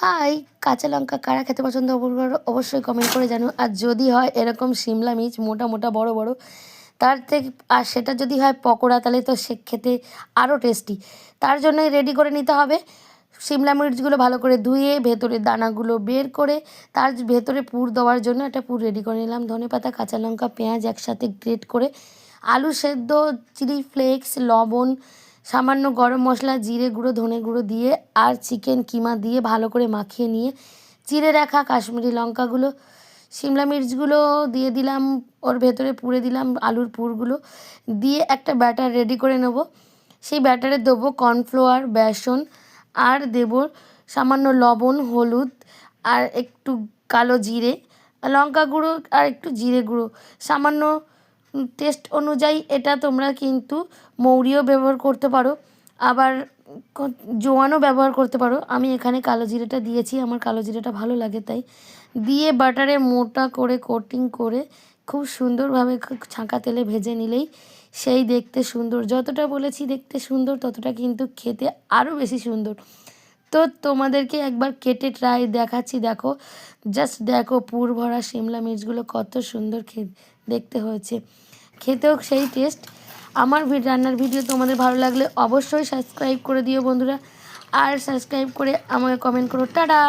High, কাঁচা লঙ্কা কারা খেতে পছন্দ করো অবশ্যই কমেন্ট করে জানো। আর যদি হয় এরকম শিমলা মির্চ মোটা মোটা বড় বড়, তার থেকে আর সেটা যদি হয় পকোড়া, তাহলে তো সে খেতে আরও টেস্টি। তার জন্যই রেডি করে নিতে হবে শিমলা মির্চগুলো ভালো করে ধুয়ে ভেতরের দানাগুলো বের করে তার ভেতরে পুর দেওয়ার জন্য একটা পুর রেডি করে নিলাম। ধনেপাতা, কাঁচা লঙ্কা, পেঁয়াজ একসাথে গ্রেট করে, আলু সেদ্ধ, চিলি ফ্লেক্স, লবণ, সামান্য গরম মশলা, জিরে গুঁড়ো, ধনে গুঁড়ো দিয়ে আর চিকেন কিমা দিয়ে ভালো করে মাখিয়ে নিয়ে চিড়ে রাখা কাশ্মীরি লঙ্কাগুলো, শিমলা মির্চগুলো দিয়ে দিলাম, ওর ভেতরে পুরে দিলাম আলুর পুরগুলো দিয়ে একটা ব্যাটার রেডি করে নেব। সেই ব্যাটারে দেবো কর্নফ্লাওয়ার, বেসন, আর দেব সামান্য লবণ, হলুদ, আর একটু কালো জিরে, লঙ্কা গুঁড়ো আর একটু জিরে গুঁড়ো সামান্য টেস্ট অনুযায়ী। এটা তোমরা কিন্তু মৌরিও ব্যবহার করতে পারো, আবার জোয়ানও ব্যবহার করতে পারো। আমি এখানে কালো জিরেটা দিয়েছি, আমার কালো জিরেটা ভালো লাগে তাই দিয়ে বাটারে মোটা করে কোটিং করে খুব সুন্দরভাবে ছাঁকা তেলে ভেজে নিলেই সেই দেখতে সুন্দর। যতটা বলেছি দেখতে সুন্দর, ততটা কিন্তু খেতে আরও বেশি সুন্দর। তো তোমাদেরকে একবার কেটে ট্রাই দেখাচ্ছি, দেখো, জাস্ট দেখো পুর ভরা শিমলা মির্চগুলো কত সুন্দর দেখতে হয়েছে, খেতেও সেই টেস্ট। আমার রান্নার ভিডিও তোমাদের ভালো লাগলে অবশ্যই সাবস্ক্রাইব করে দিও বন্ধুরা, আর সাবস্ক্রাইব করে আমাকে কমেন্ট করো। টাটা।